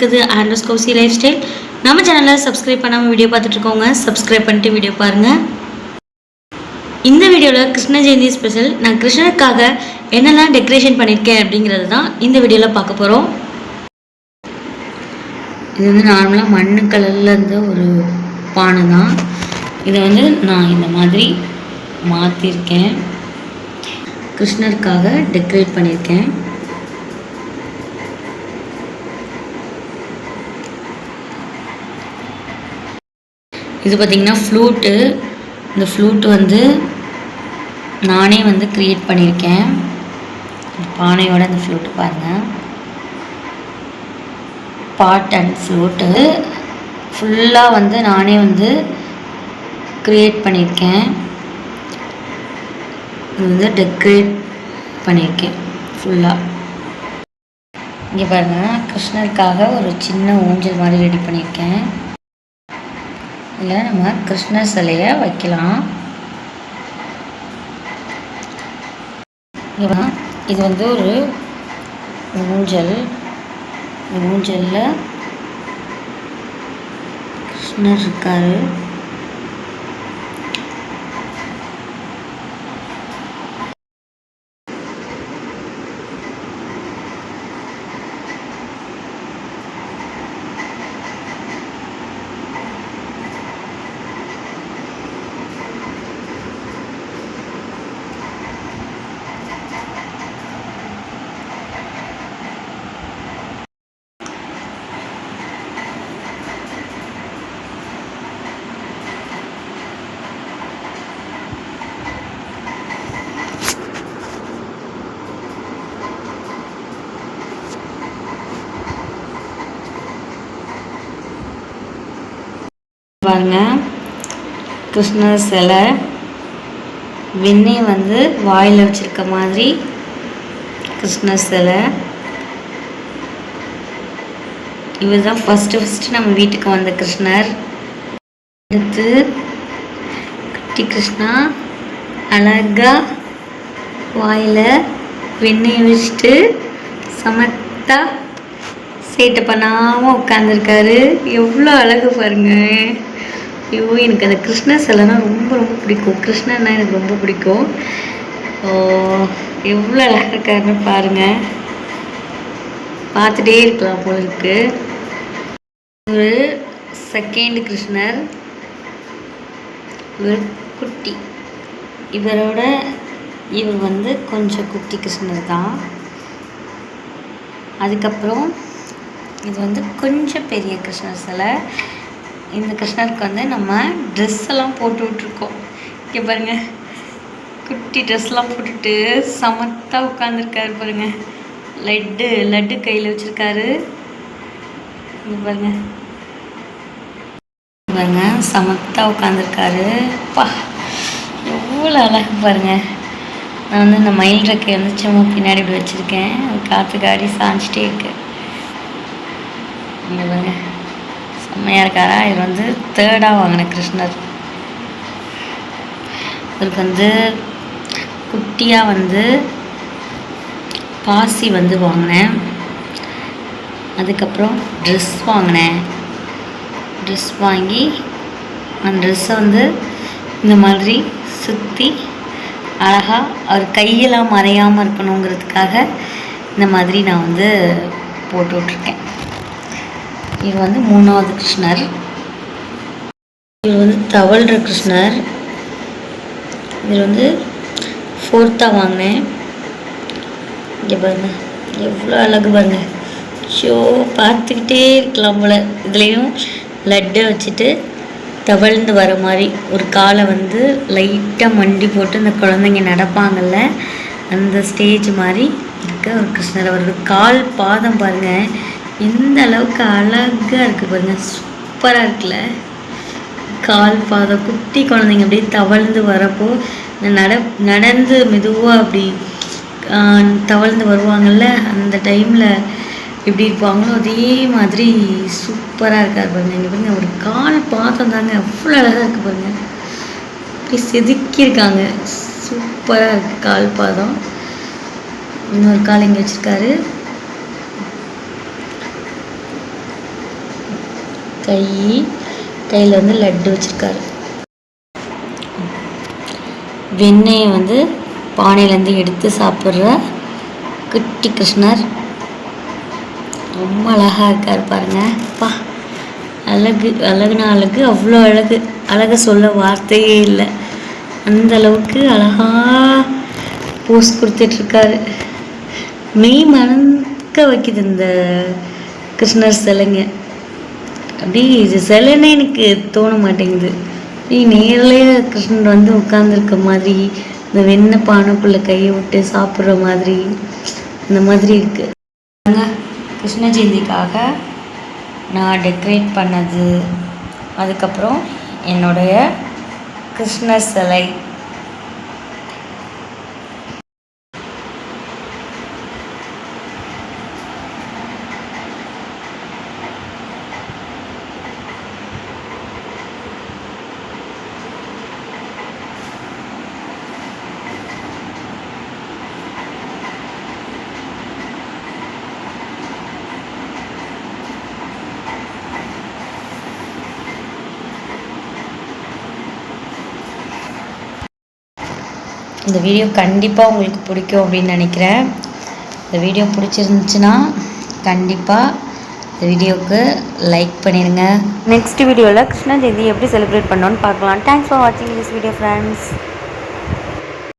இருக்குது _cozy life style. நம்ம சேனலில் சப்ஸ்கிரைப் பண்ணாமல் வீடியோ பார்த்துட்ருக்கோங்க. சப்ஸ்கிரைப் பண்ணிட்டு வீடியோ பாருங்கள். இந்த வீடியோவில் கிருஷ்ண ஜெயந்தி ஸ்பெஷல். நான் கிருஷ்ணனுக்காக என்னெல்லாம் டெக்கரேஷன் பண்ணியிருக்கேன் அப்படிங்கிறது தான் இந்த வீடியோவில் பார்க்க போகிறோம். இது வந்து நார்மலாக மண்ணு கலரில் இருந்த ஒரு பானை தான். இதை வந்து நான் இந்த மாதிரி மாற்றிருக்கேன். கிருஷ்ணருக்காக டெக்கரேட் பண்ணியிருக்கேன். இது பார்த்திங்கன்னா ஃப்ளூட்டு. இந்த ஃப்ளூட்டு வந்து நானே வந்து க்ரியேட் பண்ணியிருக்கேன். பானையோட இந்த ஃப்ளூட்டு பாருங்கள். பாட் அண்ட் ஃப்ளூட்டு ஃபுல்லாக வந்து நானே வந்து க்ரியேட் பண்ணியிருக்கேன். இது வந்து டெக்கரேட் பண்ணியிருக்கேன் ஃபுல்லாக. இங்கே பாருங்கள், கிருஷ்ணருக்காக ஒரு சின்ன ஊஞ்சல் மாதிரி ரெடி பண்ணியிருக்கேன். இதில் நம்ம கிருஷ்ணர் சிலையை வைக்கலாம். இது வந்து ஒரு ஊஞ்சல். ஊஞ்சலில் கிருஷ்ணர் இருக்காரு. பாருங்க, கிருஷ்ணர் சிலை வெண்ணெய் வந்து வாயில் வச்சிருக்க மாதிரி கிருஷ்ணர் சிலை. இவர் தான் ஃபஸ்ட்டு நம்ம வீட்டுக்கு வந்த கிருஷ்ணர். அடுத்து குட்டி கிருஷ்ணா அழகா வாயில் வெண்ணெய் வச்சுட்டு சமத்தா சேட்டை பண்ணாமல் உட்காந்துருக்காரு. எவ்வளோ அழகு பாருங்க. ஐயோ, எனக்கு அந்த கிருஷ்ணர் சிலைனா ரொம்ப ரொம்ப பிடிக்கும். கிருஷ்ணர்னா எனக்கு ரொம்ப பிடிக்கும். எவ்வளோ அழகாக இருக்காருன்னு பாருங்கள். பார்த்துட்டே இருக்கலாம் போல இருக்கு. ஒரு செகண்ட் கிருஷ்ணர், இவர் குட்டி. இவர் வந்து கொஞ்சம் குட்டி கிருஷ்ணர் தான். அதுக்கப்புறம் இது வந்து கொஞ்சம் பெரிய கிருஷ்ணர் சிலை. இந்த கிருஷ்ணருக்கு வந்து நம்ம ட்ரெஸ் எல்லாம் போட்டு விட்ருக்கோம். இங்கே பாருங்கள், குட்டி ட்ரெஸ்லாம் போட்டுட்டு சமத்தாக உட்காந்துருக்காரு பாருங்க. லட்டு கையில் வச்சுருக்காரு. இங்கே பாருங்க பாருங்க, சமத்தாக உட்காந்துருக்காரு. பா, எவ்வளோ அழகு பாருங்க. நான் வந்து இந்த மயில் ரெக்கை வந்து சும்மா பின்னாடி இப்படி வச்சுருக்கேன். அது காற்றுக்காடி சாஞ்சிட்டே இருக்கு. இங்கே பாருங்க, செம்மையாக இருக்காரா. இது வந்து 3rd வாங்கின கிருஷ்ணர். இவருக்கு வந்து குட்டியாக வந்து பாசி வந்து வாங்கினேன். அதுக்கப்புறம் ட்ரெஸ் வாங்கினேன். ட்ரெஸ் வாங்கி அந்த ட்ரெஸ்ஸை வந்து இந்த மாதிரி சுற்றி அழகாக அவர் கையெல்லாம் மறையாமல் இருக்கணுங்கிறதுக்காக இந்த மாதிரி நான் வந்து போட்டு விட்ருக்கேன். இது வந்து 3வது கிருஷ்ணர். இது வந்து தவழ்கிற கிருஷ்ணர். இது வந்து 4th வாங்கினேன். இங்கே பாருங்க, எவ்வளோ அழகு பாருங்க. ஷோ, பார்த்துக்கிட்டே இருக்கலாம் போல். இதுலேயும் லட்டை வச்சுட்டு தவழ்ந்து வர மாதிரி ஒரு காலை வந்து லைட்டாக மண்டி போட்டு இந்த குழந்தைங்க நடப்பாங்கள்ல, அந்த ஸ்டேஜ் மாதிரி இருக்க ஒரு கிருஷ்ணர். அவரோட கால் பாதம் பாருங்கள், எந்த அளவுக்கு அழகாக இருக்குது பாருங்கள். சூப்பராக இருக்குல்ல. கால் பாதம் குட்டி குழந்தைங்க அப்படியே தவழ்ந்து வரப்போ நடந்து மெதுவாக அப்படி தவழ்ந்து வருவாங்கள்ல, அந்த டைமில் எப்படி இருப்பாங்களோ அதே மாதிரி சூப்பராக இருக்கார் பாருங்க. இங்கே பாருங்க, ஒரு கால் பாதம் தாங்க அவ்வளோ அழகாக இருக்குது பாருங்க. அப்படி செதுக்கியிருக்காங்க. சூப்பராக இருக்குது கால் பாதம். இன்னொரு கால் இங்கே வச்சுருக்காரு. கையில் வந்து லட்டு வச்சுருக்காரு. வெண்ணெயை வந்து பானையிலேருந்து எடுத்து சாப்பிட்ற குட்டி கிருஷ்ணர் ரொம்ப அழகாக இருக்கார் பாருங்கள். அப்பா அழகுனா அழகு, அவ்வளோ அழகை சொல்ல வார்த்தையே இல்லை. அந்த அளவுக்கு அழகாக போஸ் கொடுத்துட்ருக்காரு. மெய் மறக்க வைக்குது இந்த கிருஷ்ணர் சிலைங்க. அப்படி இது சிலைன்னு எனக்கு தோண மாட்டேங்குது. நேரிலேயே கிருஷ்ணர் வந்து உட்காந்துருக்க மாதிரி, இந்த வெண்ணெய் பானைக்குள்ளே கையை விட்டு சாப்பிட்ற மாதிரி, இந்த மாதிரி இருக்குது. கிருஷ்ண ஜெயந்திக்காக நான் டெக்கரேட் பண்ணது, அதுக்கப்புறம் என்னுடைய கிருஷ்ணர் சிலை. இந்த வீடியோ கண்டிப்பாக உங்களுக்கு பிடிக்கும் அப்படின்னு நினைக்கிறேன். இந்த வீடியோ பிடிச்சிருந்துச்சுன்னா கண்டிப்பாக இந்த வீடியோவுக்கு லைக் பண்ணிடுங்க. நெக்ஸ்ட் வீடியோவில் கிருஷ்ண ஜெயந்தி எப்படி செலிப்ரேட் பண்ணோன்னு பார்க்கலாம். தேங்க்ஸ் ஃபார் வாட்சிங் திஸ் வீடியோ ஃப்ரெண்ட்ஸ்.